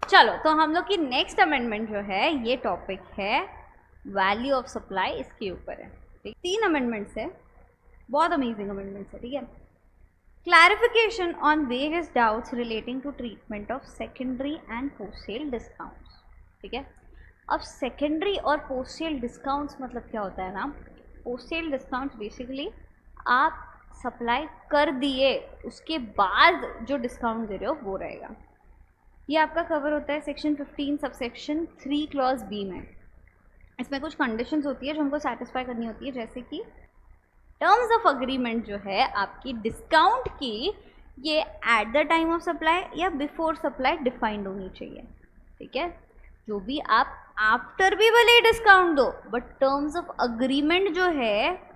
चलो तो हम लोग की नेक्स्ट अमेंडमेंट जो है ये टॉपिक है वैल्यू ऑफ सप्लाई, इसके ऊपर है। ठीक, 3 अमेंडमेंट्स है, बहुत अमेजिंग अमेंडमेंट्स है। ठीक है, clarification on various doubts relating to treatment of secondary and post sale discounts. ठीक है, अब सेकेंडरी और पोस्ट सेल डिस्काउंट्स मतलब क्या होता है ना, पोस्ट सेल डिस्काउंट्स बेसिकली आप सप्लाई कर दिए उसके बाद जो डिस्काउंट दे रहे हो वो रहेगा। ये आपका कवर होता है सेक्शन 15 सबसेक्शन 3 क्लॉज बी में। इसमें कुछ कंडीशंस होती है जो हमको सेटिस्फाई करनी होती है, जैसे कि टर्म्स ऑफ अग्रीमेंट जो है आपकी डिस्काउंट की, ये at the time of supply या बिफोर सप्लाई डिफाइंड होनी चाहिए। ठीक है, जो भी आप आफ्टर भी भले डिस्काउंट दो, बट टर्म्स ऑफ अग्रीमेंट जो है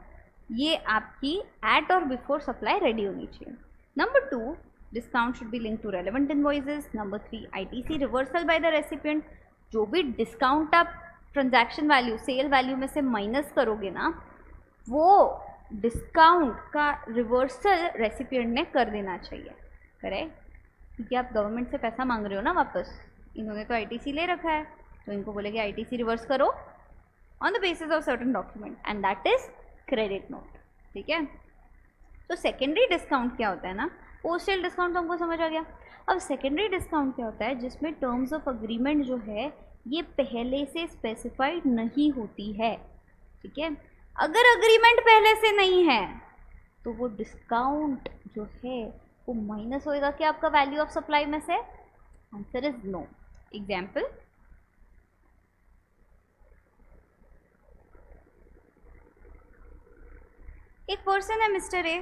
ये आपकी एट और बिफोर सप्लाई रेडी होनी चाहिए। Number 2, discount should be link to relevant invoices. Number 3, ITC reversal by the recipient. जो भी डिस्काउंट आप ट्रांजैक्शन वैल्यू, सेल वैल्यू में से माइनस करोगे ना, वो डिस्काउंट का रिवर्सल रेसिपिएंट ने कर देना चाहिए। करेक्ट, क्योंकि आप गवर्नमेंट से पैसा मांग रहे हो ना वापस, इन्होंने तो आईटीसी ले रखा है, तो इनको बोलेगे आईटीसी रिवर्स करो on the basis of certain document and that is credit note. ठीक है, तो सेकेंडरी डिस्काउंट क्या होता है ना, पोस्टल डिस्काउंट तो हमको समझ आ गया। अब सेकेंडरी डिस्काउंट क्या होता है, जिसमें टर्म्स ऑफ अग्रीमेंट जो है ये पहले से स्पेसिफाइड नहीं होती है। ठीक है, अगर अग्रीमेंट पहले से नहीं है तो वो डिस्काउंट जो है वो माइनस होएगा क्या आपका वैल्यू ऑफ सप्लाई में से? Answer is no. एग्जाम्पल, एक पर्सन है मिस्टर ए।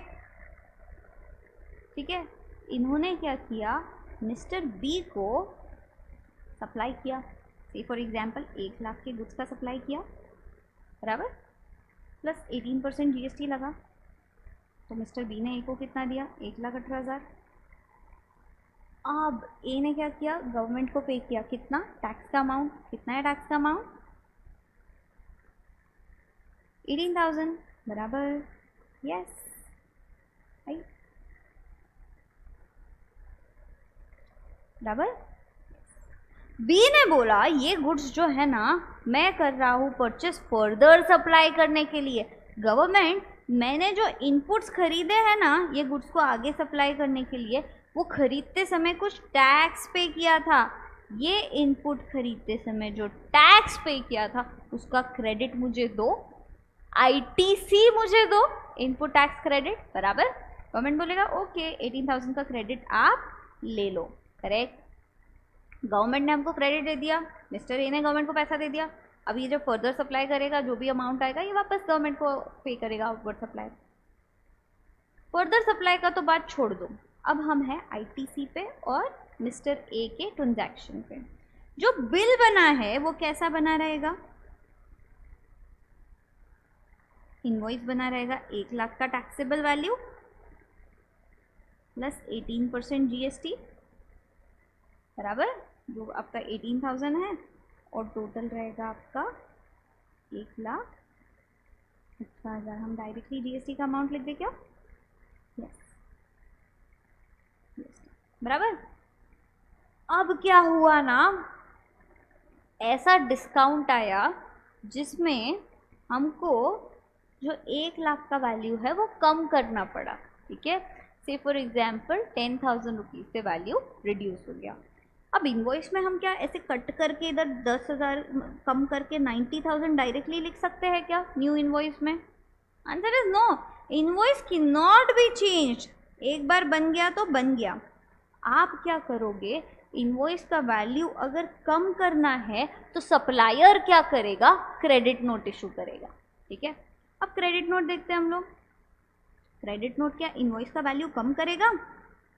ठीक है, इन्होंने क्या किया, मिस्टर बी को सप्लाई किया, से फॉर एग्जाम्पल 1 लाख के गुड्स का सप्लाई किया, बराबर, प्लस 18% जीएसटी लगा, तो मिस्टर बी ने ए को कितना दिया, 1,18,000। अब ए ने क्या किया, गवर्नमेंट को पे किया कितना, टैक्स का अमाउंट कितना है, टैक्स का अमाउंट 18,000, बराबर, यस राइट, बराबर। बी ने बोला ये गुड्स जो है ना मैं कर रहा हूँ परचेस फर्दर सप्लाई करने के लिए। गवर्नमेंट, मैंने जो इनपुट्स खरीदे हैं ना ये गुड्स को आगे सप्लाई करने के लिए, वो खरीदते समय कुछ टैक्स पे किया था। ये इनपुट खरीदते समय जो टैक्स पे किया था उसका क्रेडिट मुझे दो, आईटीसी मुझे दो, इनपुट टैक्स क्रेडिट, बराबर। गवर्नमेंट बोलेगा ओके 18,000 का क्रेडिट आप ले लो। करेक्ट, गवर्नमेंट ने हमको क्रेडिट दे दिया, मिस्टर ए ने गवर्नमेंट को पैसा दे दिया। अब ये जब फर्दर सप्लाई करेगा जो भी अमाउंट आएगा ये वापस गवर्नमेंट को पे करेगा आउटवर्ड सप्लाई। फर्दर सप्लाई का तो बात छोड़ दो, अब हम हैं आईटीसी पे और मिस्टर ए के ट्रांजैक्शन पे। जो बिल बना है वो कैसा बना रहेगा, इनवॉइस बना रहेगा 1 लाख का टैक्सेबल वैल्यू प्लस 18% जीएसटी, बराबर, जो आपका 18,000 है, और टोटल रहेगा आपका 1,18,000। हम डायरेक्टली जीएसटी का अमाउंट लिख दे क्या, यस, बराबर। अब क्या हुआ ना, ऐसा डिस्काउंट आया जिसमें हमको जो 1 लाख का वैल्यू है वो कम करना पड़ा। ठीक है, से फॉर एग्जाम्पल 10,000 रुपीज़ से वैल्यू रिड्यूस हो गया। अब इनवॉइस में हम क्या ऐसे कट करके इधर 10,000 कम करके 90,000 डायरेक्टली लिख सकते हैं क्या न्यू इनवॉइस में? Answer is no. इनवॉइस की नॉट बी चेंज, एक बार बन गया तो बन गया। आप क्या करोगे, इनवॉइस का वैल्यू अगर कम करना है तो सप्लायर क्या करेगा, क्रेडिट नोट इशू करेगा। ठीक है, अब क्रेडिट नोट देखते हैं हम लोग। क्रेडिट नोट क्या इनवॉइस का वैल्यू कम करेगा?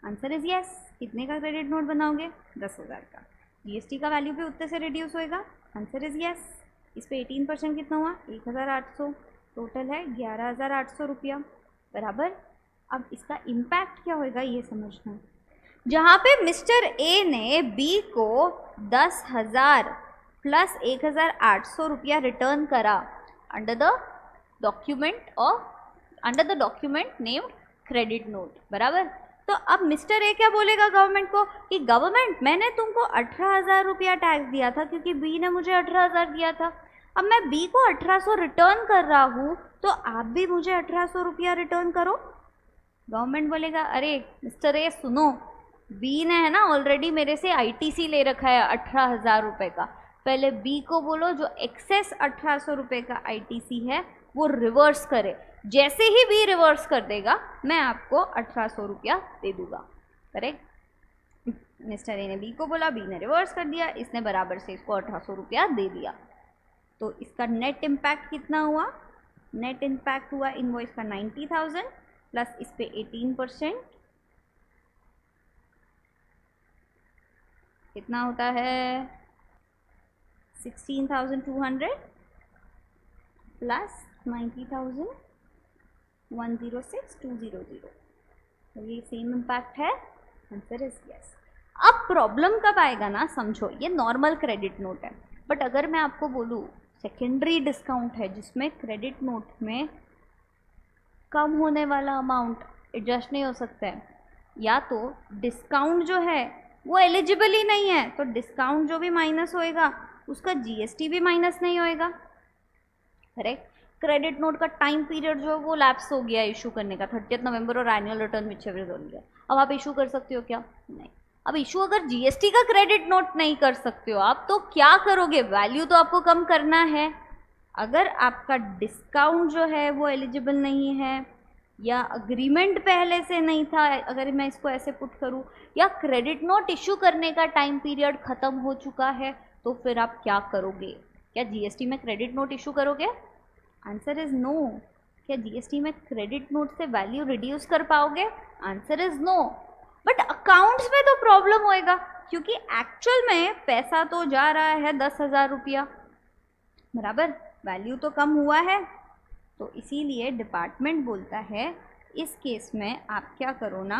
Answer is yes. कितने का क्रेडिट नोट बनाओगे, 10,000 का। जीएसटी का वैल्यू भी उतने से रिड्यूस होएगा, आंसर इज यस। इस पे 18% कितना हुआ, 1,800, टोटल है 11,800 रुपया, बराबर। अब इसका इम्पैक्ट क्या होएगा ये समझना। जहाँ पे मिस्टर ए ने बी को 10,000 प्लस 1,800 रुपया रिटर्न करा under the document named credit note, बराबर। तो अब मिस्टर ए क्या बोलेगा गवर्नमेंट को कि गवर्नमेंट मैंने तुमको 18,000 रुपया टैक्स दिया था क्योंकि बी ने मुझे 18,000 दिया था, अब मैं बी को 1800 रिटर्न कर रहा हूँ तो आप भी मुझे 1800 रुपया रिटर्न करो। गवर्नमेंट बोलेगा अरे मिस्टर ए सुनो, बी ने है ना ऑलरेडी मेरे से आईटीसी ले रखा है 18,000 रुपये का, पहले बी को बोलो जो एक्सेस 1800 रुपये का आईटीसी है वो रिवर्स करे, जैसे ही बी रिवर्स कर देगा मैं आपको 1800 रुपया दे दूंगा। करेक्ट। मिस्टर ए ने बी को बोला, बी ने रिवर्स कर दिया, इसने बराबर से इसको 1800 रुपया दे दिया। तो इसका नेट इम्पैक्ट कितना हुआ? नेट इम्पैक्ट हुआ इनवॉइस का 90,000 प्लस इस पे 18% कितना होता है 16,200 प्लस 90,000 106,200। तो ये सेम इम्पैक्ट है, आंसर इज यस। अब प्रॉब्लम कब आएगा ना, समझो ये नॉर्मल क्रेडिट नोट है, बट अगर मैं आपको बोलूँ सेकेंडरी डिस्काउंट है जिसमें क्रेडिट नोट में कम होने वाला अमाउंट एडजस्ट नहीं हो सकता है, या तो डिस्काउंट जो है वो एलिजिबल ही नहीं है तो डिस्काउंट जो भी माइनस होएगा उसका जीएसटी भी माइनस नहीं होएगा। करेक्ट। क्रेडिट नोट का टाइम पीरियड जो है वो लैप्स हो गया इशू करने का 30 नवंबर और एनुअल रिटर्न विचएवर हो गया, अब आप इशू कर सकते हो क्या? नहीं। अब इशू अगर जीएसटी का क्रेडिट नोट नहीं कर सकते हो आप तो क्या करोगे? वैल्यू तो आपको कम करना है। अगर आपका डिस्काउंट जो है वो एलिजिबल नहीं है या अग्रीमेंट पहले से नहीं था, अगर मैं इसको ऐसे पुट करूं, या क्रेडिट नोट इशू करने का टाइम पीरियड ख़त्म हो चुका है, तो फिर आप क्या करोगे? क्या जीएसटी में क्रेडिट नोट इशू करोगे? Answer is no. क्या जीएसटी में क्रेडिट नोट से वैल्यू रिड्यूस कर पाओगे? Answer is no. But accounts में तो प्रॉब्लम होएगा क्योंकि एक्चुअल में पैसा तो जा रहा है 10,000 रुपया, बराबर, वैल्यू तो कम हुआ है। तो इसीलिए डिपार्टमेंट बोलता है इस केस में आप क्या करो ना,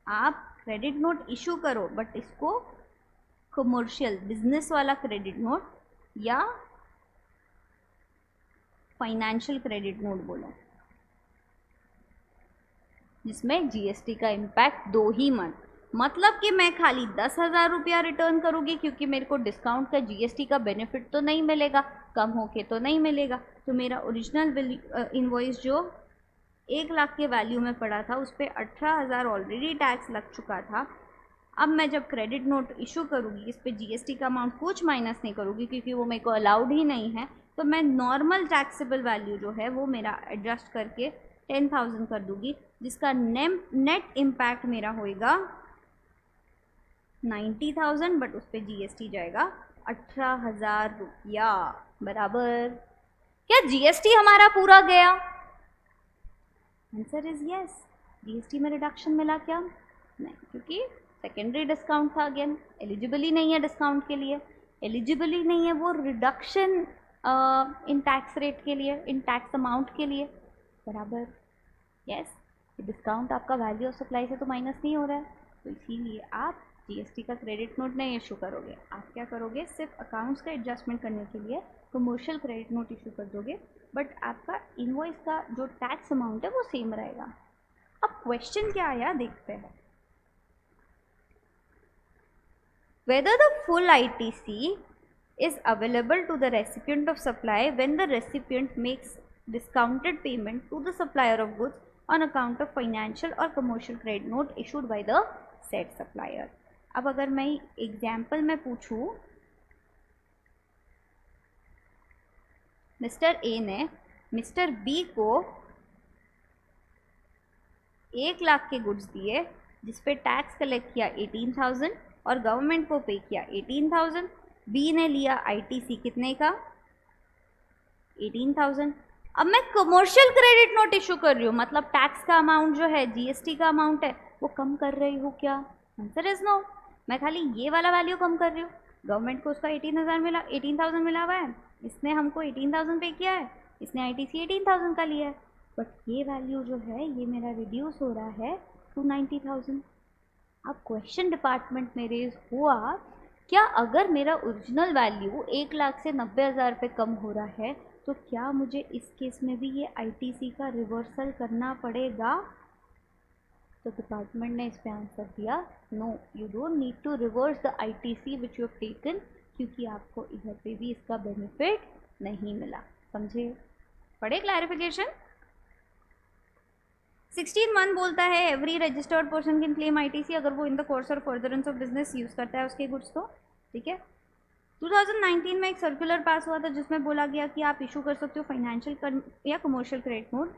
आप क्रेडिट नोट इशू करो बट इसको कमर्शियल बिजनेस वाला क्रेडिट नोट या फाइनेंशियल क्रेडिट नोट बोलो जिसमें जीएसटी का इम्पैक्ट 2 ही मंथ, मतलब कि मैं खाली 10,000 रुपया रिटर्न करूँगी क्योंकि मेरे को डिस्काउंट का जीएसटी का बेनिफिट तो नहीं मिलेगा, कम होके तो नहीं मिलेगा। तो मेरा ओरिजिनल इनवॉइस जो 1 लाख के वैल्यू में पड़ा था उस पर 18,000 ऑलरेडी टैक्स लग चुका था। अब मैं जब क्रेडिट नोट इशू करूँगी इस पर जीएसटी का अमाउंट कुछ माइनस नहीं करूँगी क्योंकि वो मेरे को अलाउड ही नहीं है, तो मैं नॉर्मल टैक्सेबल वैल्यू जो है वो मेरा एडजस्ट करके 10,000 कर दूँगी, जिसका नेट इम्पैक्ट मेरा होएगा 90,000, बट उस पर जीएसटी जाएगा 18,000 रुपया, बराबर। क्या जीएसटी हमारा पूरा गया? Answer is yes. जीएसटी में रिडक्शन मिला क्या? नहीं, क्योंकि सेकेंडरी डिस्काउंट था, अगेन एलिजिबल ही नहीं है डिस्काउंट के लिए, एलिजिबल ही नहीं है वो रिडक्शन इन टैक्स रेट के लिए, इन टैक्स अमाउंट के लिए, बराबर। यस, डिस्काउंट आपका वैल्यू ऑफ सप्लाई से तो माइनस नहीं हो रहा है, तो इसीलिए आप जीएसटी का क्रेडिट नोट नहीं इशू करोगे। आप क्या करोगे? सिर्फ अकाउंट्स का एडजस्टमेंट करने के लिए कमर्शियल क्रेडिट नोट इशू कर दोगे, बट आपका इनवॉइस का जो टैक्स अमाउंट है वो सेम रहेगा। अब क्वेश्चन क्या आया देखते हैं। Whether the full ITC is available to the recipient of supply when the recipient makes discounted payment to the supplier of goods on account of financial or commercial credit note issued by the said supplier। अब अगर मैं example में पूछूं, mister A ने mister B को 1 लाख के goods दिए जिस पे टैक्स कलेक्ट किया 18,000 और गवर्नमेंट को पे किया 18,000। बी ने लिया आईटीसी कितने का? 18,000। अब मैं कमर्शियल क्रेडिट नोट इशू कर रही हूँ, मतलब टैक्स का अमाउंट जो है, जीएसटी का अमाउंट है, वो कम कर रही हूँ क्या? Answer is no. मैं खाली ये वाला वैल्यू कम कर रही हूँ। गवर्नमेंट को उसका 18,000 मिला हुआ है, इसने हमको 18,000 पे किया है, इसने आईटीसी 18,000 का लिया है, बट ये वैल्यू जो है ये मेरा रिड्यूस हो रहा है टू 90,000। अब क्वेश्चन डिपार्टमेंट में रेज हुआ, क्या अगर मेरा ओरिजिनल वैल्यू 1 लाख से 90,000 पे कम हो रहा है तो क्या मुझे इस केस में भी ये आईटीसी का रिवर्सल करना पड़ेगा? तो डिपार्टमेंट ने इस पे आंसर दिया no, you don't need to reverse the ITC which you have taken, क्योंकि आपको इधर पे भी इसका बेनिफिट नहीं मिला। समझे? पढ़े क्लैरिफिकेशन? 16(1) बोलता है every registered person can claim ITC अगर वो इन द कोर्स और फर्दरेंस ऑफ बिजनेस यूज करता है उसके गुड्स तो। ठीक है। 2019 में एक सर्कुलर पास हुआ था जिसमें बोला गया कि आप इशू कर सकते हो फाइनेंशियल या commercial credit note,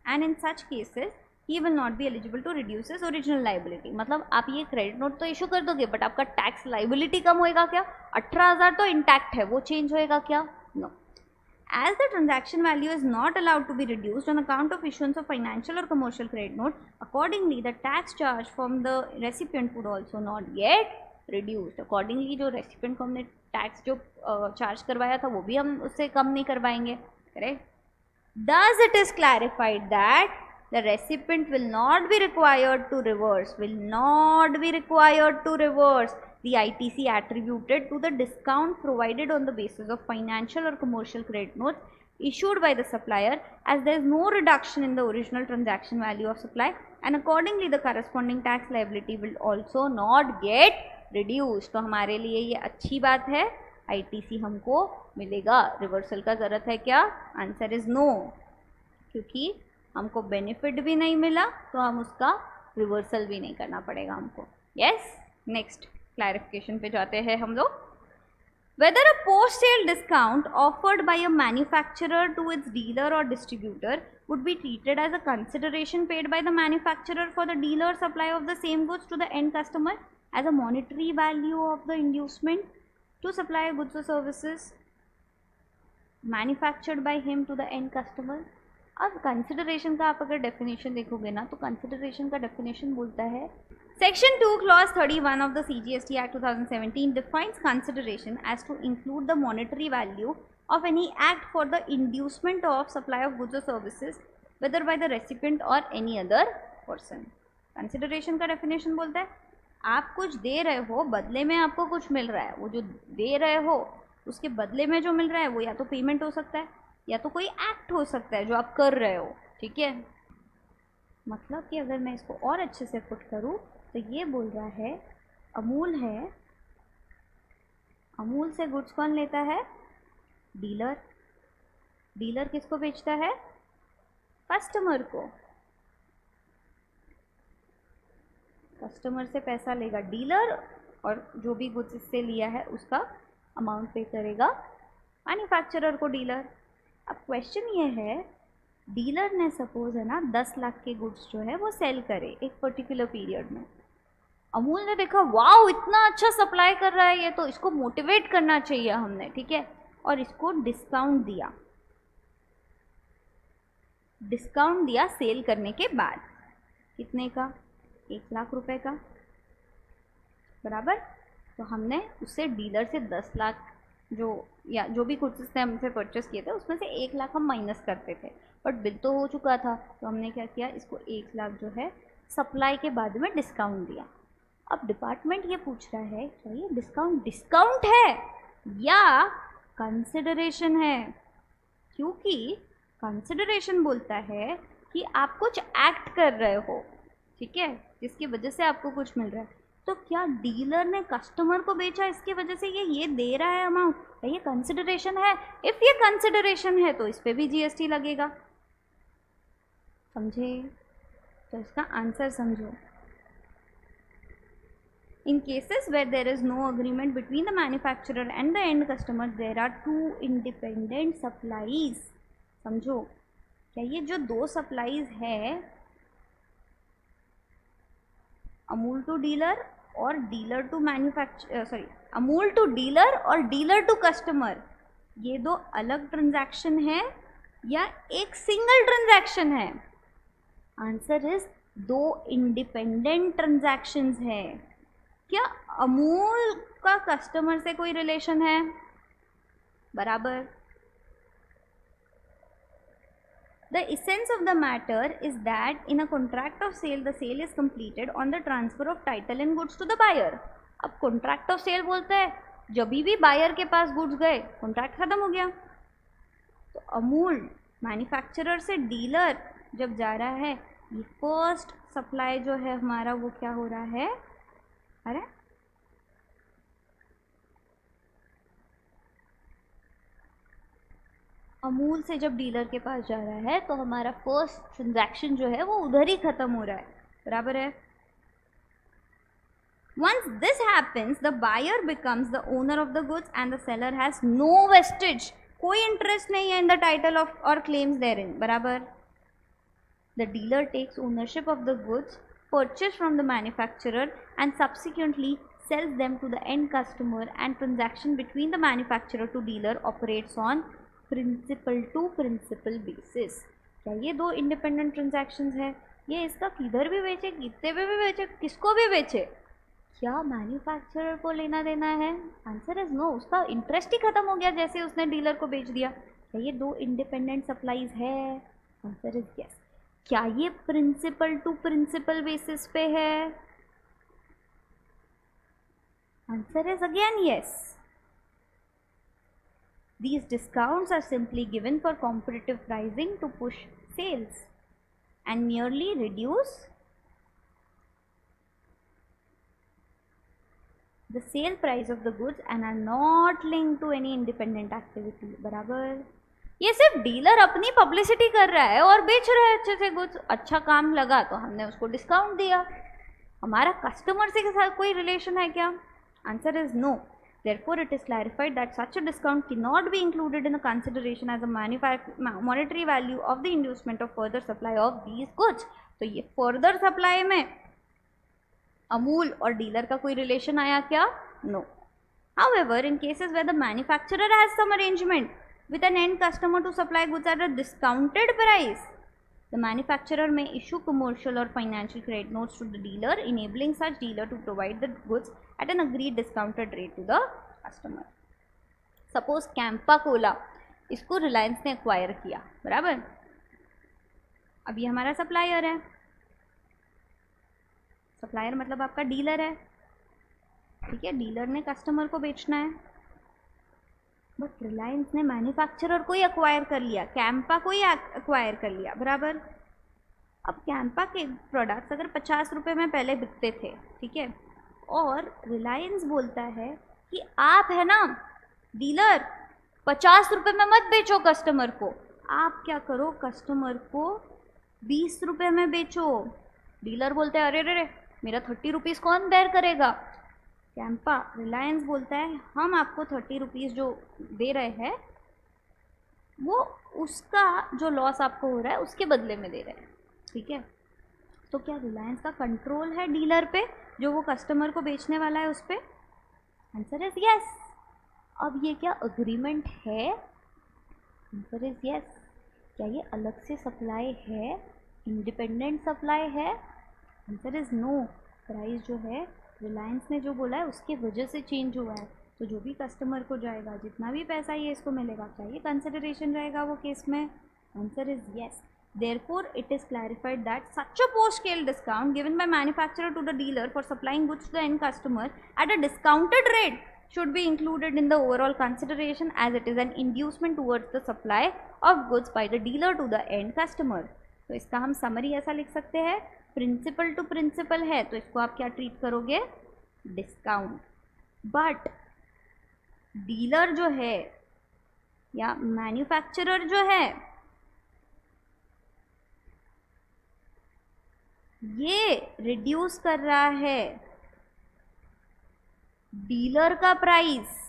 and in such cases he will not be eligible to reduce his original liability. मतलब आप ये क्रेडिट नोट तो इशू कर दोगे बट आपका टैक्स लाइबिलिटी कम होएगा क्या? 18,000 तो इंटैक्ट है, वो चेंज होएगा क्या? No. As the transaction value is not allowed to be reduced on account of issuance of financial or commercial credit note, accordingly the tax charge from the recipient would also not get reduced. Accordingly जो recipient को हमने tax जो charge करवाया था वो भी हम उससे कम नहीं करवाएंगे। Correct? Thus it is clarified that the recipient will not be required to reverse the ITC attributed to the discount provided on the basis of financial or commercial credit notes issued by the supplier, as there is no reduction in the original transaction value of supply, and accordingly the corresponding tax liability will also not get reduced. तो हमारे लिए ये अच्छी बात है, ITC हमको मिलेगा। Reversal का ज़रूरत है क्या? आंसर इज़ नो, क्योंकि हमको बेनिफिट भी नहीं मिला तो हम उसका रिवर्सल भी नहीं करना पड़ेगा हमको। यस, नेक्स्ट क्लैरिफिकेशन पे जाते हैं हम लोग। Whether a post-sale discount offered by a manufacturer to its dealer or distributor would be treated as a consideration paid by the manufacturer for the dealer supply of the same goods to the end customer as a monetary value of the inducement to supply goods or services manufactured by him to the end customer। अब consideration का आप अगर definition देखोगे ना तो consideration का definition बोलता है Section 2 Clause 31 of the CGST Act 2017 defines consideration as to include the monetary value of any act for the inducement of supply of goods or services whether by the recipient or any other person। Consideration का definition बोलता है आप कुछ दे रहे हो बदले में आपको कुछ मिल रहा है, वो जो दे रहे हो उसके बदले में जो मिल रहा है वो या तो पेमेंट हो सकता है या तो कोई एक्ट हो सकता है जो आप कर रहे हो। ठीक है, मतलब कि अगर मैं इसको और अच्छे से पुट करूँ तो ये बोल रहा है अमूल है, अमूल से गुड्स कौन लेता है? डीलर। डीलर किसको बेचता है? कस्टमर को। कस्टमर से पैसा लेगा डीलर और जो भी गुड्स इससे लिया है उसका अमाउंट पे करेगा मैन्युफैक्चरर को डीलर। अब क्वेश्चन ये है डीलर ने सपोज है ना 10 लाख के गुड्स जो है वो सेल करे एक पर्टिकुलर पीरियड में। अमूल ने देखा वाओ इतना अच्छा सप्लाई कर रहा है ये, तो इसको मोटिवेट करना चाहिए हमने। ठीक है, और इसको डिस्काउंट दिया। डिस्काउंट दिया सेल करने के बाद कितने का? 1 लाख रुपए का, बराबर। तो हमने उससे डीलर से 10 लाख जो या जो भी गुड्स ने हमसे परचेस किए थे उसमें से 1 लाख हम माइनस करते थे, बट बिल तो हो चुका था तो हमने क्या किया इसको 1 लाख जो है सप्लाई के बाद में डिस्काउंट दिया। अब डिपार्टमेंट ये पूछ रहा है क्या ये डिस्काउंट है या कंसिडरेशन है? क्योंकि कंसिडरेशन बोलता है कि आप कुछ एक्ट कर रहे हो, ठीक है, जिसकी वजह से आपको कुछ मिल रहा है। तो क्या डीलर ने कस्टमर को बेचा इसकी वजह से ये दे रहा है अमाउंट, ये कंसिडरेशन है? इफ़ ये कंसिडरेशन है तो इस पर भी जीएसटी लगेगा। समझे? तो इसका आंसर समझो। In cases where there is no agreement between the manufacturer and the end customer, there are two independent supplies। समझो, क्या ये जो 2 सप्लाईज है अमूल टू डीलर और dealer to manufacture Amul to dealer और डीलर टू कस्टमर, ये 2 अलग ट्रांजैक्शन है या एक सिंगल ट्रांजैक्शन है? आंसर इज 2 इंडिपेंडेंट ट्रांजैक्शंस है। क्या अमूल का कस्टमर से कोई रिलेशन है? बराबर। The essence of the matter is that in a contract of sale, the sale is completed on the transfer of title and goods to the buyer। अब contract of sale बोलता है जब भी buyer के पास goods गए contract खत्म हो गया। तो अमूल मैन्युफैक्चरर से डीलर जब जा रहा है, ये फर्स्ट सप्लाई जो है हमारा वो क्या हो रहा है, अरे अमूल से जब डीलर के पास जा रहा है तो हमारा फर्स्ट ट्रांजैक्शन जो है वो उधर ही खत्म हो रहा है, बराबर है। Once this happens, the buyer becomes the owner of the goods and the seller has no vestige. कोई इंटरेस्ट नहीं है in the title of or claims therein, बराबर। The dealer takes ownership of the goods purchased from the manufacturer and subsequently sells them to the end customer, and transaction between the manufacturer to dealer operates on principal to principal basis. क्या ये दो independent transactions है? ये इसका किधर भी बेचे, कितने भी बेचे, किसको भी बेचे, क्या मैन्युफैक्चरर को लेना देना है? Answer is no. उसका इंटरेस्ट ही खत्म हो गया जैसे उसने डीलर को बेच दिया। क्या ये दो इंडिपेंडेंट सप्लाईज है? Answer is yes. क्या ये प्रिंसिपल टू प्रिंसिपल बेसिस पे है? Answer is again yes. These discounts are simply given for competitive pricing to push sales and merely reduce the sale price of the goods and are not linked to any independent activity, बराबर। ये सिर्फ dealer अपनी publicity कर रहा है और बेच रहा है अच्छे से गुड्स, अच्छा काम लगा तो हमने उसको डिस्काउंट दिया। हमारा कस्टमर से के साथ कोई रिलेशन है क्या? Answer is no. Therefore, it is clarified that such a discount cannot be included in the consideration as a monetary value of the inducement of further supply of these goods. तो ये further supply में अमूल और dealer का कोई relation आया क्या? No. However, in cases where the manufacturer has some arrangement with an end customer to supply goods at a discounted price, the manufacturer may issue commercial or financial credit notes to the dealer, enabling such dealer to provide the goods at an agreed discounted rate to the customer. Suppose Campa Cola, इसको रिलायंस ने acquire किया, बराबर। अब ये हमारा supplier है, supplier मतलब आपका डीलर है, ठीक है। डीलर ने कस्टमर को बेचना है, बट रिलायंस ने मैन्युफैक्चरर को ही एक्वायर कर लिया, कैंपा को ही एक्वायर कर लिया, बराबर। अब कैंपा के प्रोडक्ट्स अगर 50 रुपये में पहले बिकते थे, ठीक है, और रिलायंस बोलता है कि आप है ना डीलर 50 रुपये में मत बेचो कस्टमर को, आप क्या करो कस्टमर को 20 रुपये में बेचो। डीलर बोलते हैं अरे रे मेरा 30 रुपीज़ कौन बेयर करेगा? कैंपा रिलायंस बोलता है हम आपको 30 रुपीज़ जो दे रहे हैं वो उसका जो लॉस आपको हो रहा है उसके बदले में दे रहे हैं, ठीक है। तो क्या रिलायंस का कंट्रोल है डीलर पे जो वो कस्टमर को बेचने वाला है उस पर? Answer is yes. अब ये क्या अग्रीमेंट है? Answer is yes. क्या ये अलग से सप्लाई है, इंडिपेंडेंट सप्लाई है? Answer is no. प्राइस जो है रिलायंस ने जो बोला है उसकी वजह से चेंज हुआ है, तो जो भी कस्टमर को जाएगा जितना भी पैसा ये इसको मिलेगा, क्या ये कंसिडरेशन रहेगा वो केस में? Answer is yes. Therefore, it is clarified that such a post-sale discount given by manufacturer to the dealer for supplying goods to the end customer at a discounted rate should be included in the overall consideration as it is an inducement towards the supply of goods by the dealer to the end customer. तो इसका हम summary ऐसा लिख सकते हैं, principal to principal है तो इसको आप क्या ट्रीट करोगे? डिस्काउंट। बट डीलर जो है या मैन्युफैक्चरर जो है ये रिड्यूस कर रहा है डीलर का प्राइस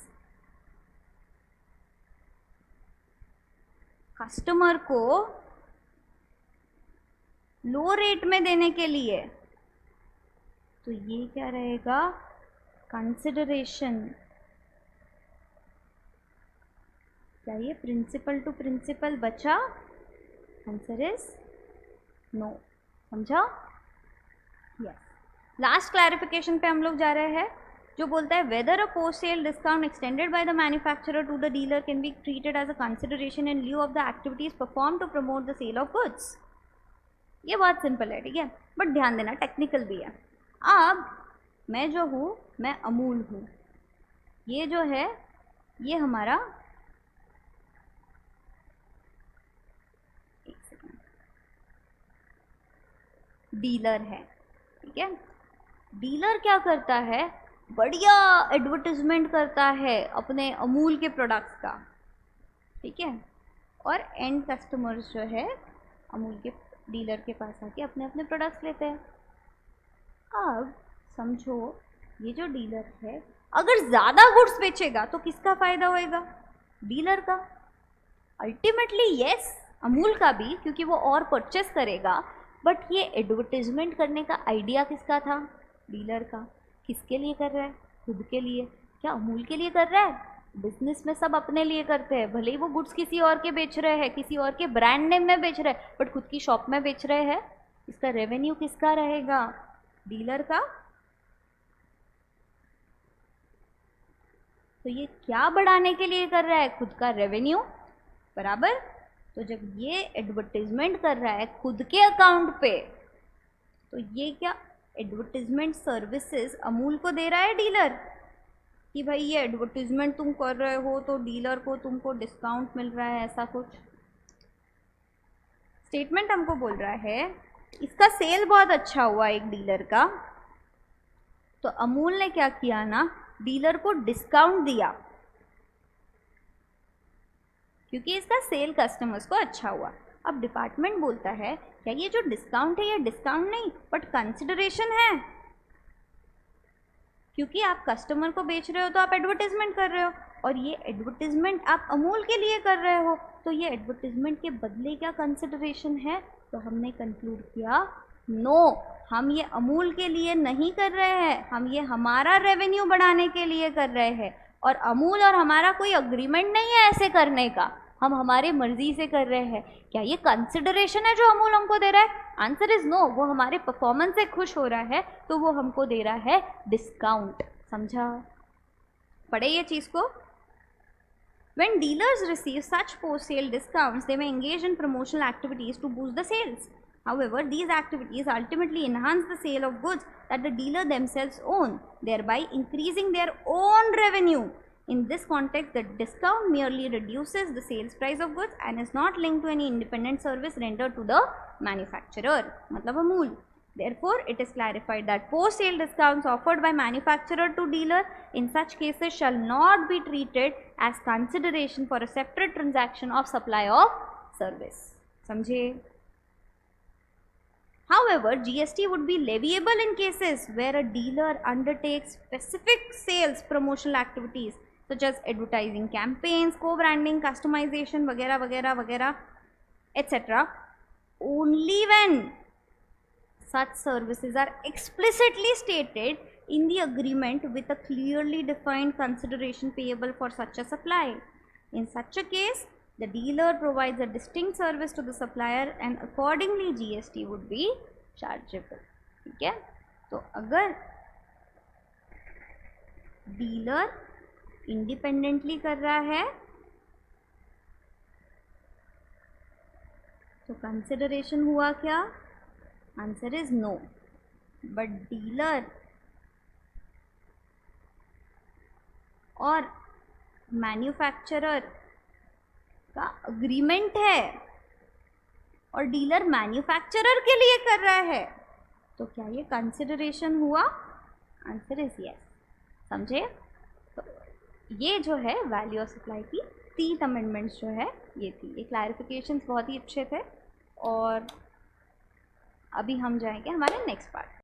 कस्टमर को लो रेट में देने के लिए, तो ये क्या रहेगा? कंसिडरेशन। क्या ये प्रिंसिपल टू प्रिंसिपल बचा? Answer is no. समझा? यस। लास्ट क्लैरिफिकेशन पे हम लोग जा रहे हैं जो बोलता है whether a post sale discount extended by the manufacturer to the dealer can be treated as a consideration in lieu of the activities perform to promote the sale of goods. ये बहुत सिंपल है, ठीक है, but ध्यान देना technical भी है। अब मैं जो हूँ मैं अमूल हूँ, ये जो है ये हमारा डीलर है, ठीक है। डीलर क्या करता है, बढ़िया एडवर्टाइजमेंट करता है अपने अमूल के प्रोडक्ट्स का, ठीक है, और एंड कस्टमर्स जो है अमूल के डीलर के पास आके अपने अपने प्रोडक्ट्स लेते हैं। अब समझो ये जो डीलर है अगर ज़्यादा गुड्स बेचेगा तो किसका फ़ायदा होएगा, डीलर का। अल्टीमेटली यस, अमूल का भी, क्योंकि वो और परचेस करेगा। बट ये एडवर्टाइजमेंट करने का आइडिया किसका था, डीलर का। किसके लिए कर रहा है, खुद के लिए। क्या अमूल के लिए कर रहा है, बिजनेस में सब अपने लिए करते हैं, भले ही वो गुड्स किसी और के बेच रहे हैं, किसी और के ब्रांड नेम में बेच रहे हैं, बट खुद की शॉप में बेच रहे हैं। इसका रेवेन्यू किसका रहेगा, डीलर का। तो ये क्या बढ़ाने के लिए कर रहा है, खुद का रेवेन्यू, बराबर। तो जब ये एडवर्टाइजमेंट कर रहा है खुद के अकाउंट पे, तो ये क्या एडवर्टाइजमेंट सर्विसेज अमूल को दे रहा है डीलर, कि भाई ये एडवर्टाइजमेंट तुम कर रहे हो तो डीलर को तुमको डिस्काउंट मिल रहा है, ऐसा कुछ स्टेटमेंट हमको बोल रहा है। इसका सेल बहुत अच्छा हुआ एक डीलर का, तो अमूल ने क्या किया ना, डीलर को डिस्काउंट दिया, क्योंकि इसका सेल कस्टमर्स को अच्छा हुआ। अब डिपार्टमेंट बोलता है क्या ये जो डिस्काउंट है ये डिस्काउंट नहीं बट कंसिडरेशन है, क्योंकि आप कस्टमर को बेच रहे हो तो आप एडवर्टाइजमेंट कर रहे हो, और ये एडवर्टाइजमेंट आप अमूल के लिए कर रहे हो, तो ये एडवर्टाइजमेंट के बदले क्या कंसिडरेशन है। तो हमने कंक्लूड किया नो, हम ये अमूल के लिए नहीं कर रहे हैं, हम ये हमारा रेवेन्यू बढ़ाने के लिए कर रहे हैं, और अमूल और हमारा कोई अग्रीमेंट नहीं है ऐसे करने का, हम हमारे मर्जी से कर रहे हैं। क्या ये कंसिडरेशन है जो अमूल हमको दे रहा है, आंसर इज नो। वो हमारे परफॉर्मेंस से खुश हो रहा है तो वो हमको दे रहा है डिस्काउंट, समझा, पढ़े ये चीज़ को। When dealers receive such post-sale discounts, they may engage in promotional activities to boost the sales. However, these activities ultimately enhance the sale of goods that the dealer themselves own, thereby increasing their own revenue. In this context, the discount merely reduces the sales price of goods and is not linked to any independent service rendered to the manufacturer, मतलब Amul. Therefore, it is clarified that post-sale discounts offered by manufacturer to dealer in such cases shall not be treated as consideration for a separate transaction of supply of service. समझे? However, GST would be leviable in cases where a dealer undertakes specific sales promotional activities such as advertising campaigns, co-branding, customization, वगैरह वगैरह वगैरह, etc. Only when such services are explicitly stated in the agreement with a clearly defined consideration payable for such a supply. In such a case, the dealer provides a distinct service to the supplier and accordingly GST would be chargeable. ठीक है, तो अगर dealer independently कर रहा है तो consideration हुआ क्या, answer is no. But dealer और मैन्युफैक्चरर का अग्रीमेंट है और डीलर मैन्युफैक्चरर के लिए कर रहा है, तो क्या ये कंसिडरेशन हुआ, आंसर इज यस, समझे। तो ये जो है वैल्यू ऑफ सप्लाई की 3 अमेंडमेंट्स जो है ये थी, ये क्लैरिफिकेशंस बहुत ही अच्छे थे। और अभी हम जाएंगे हमारे नेक्स्ट पार्ट।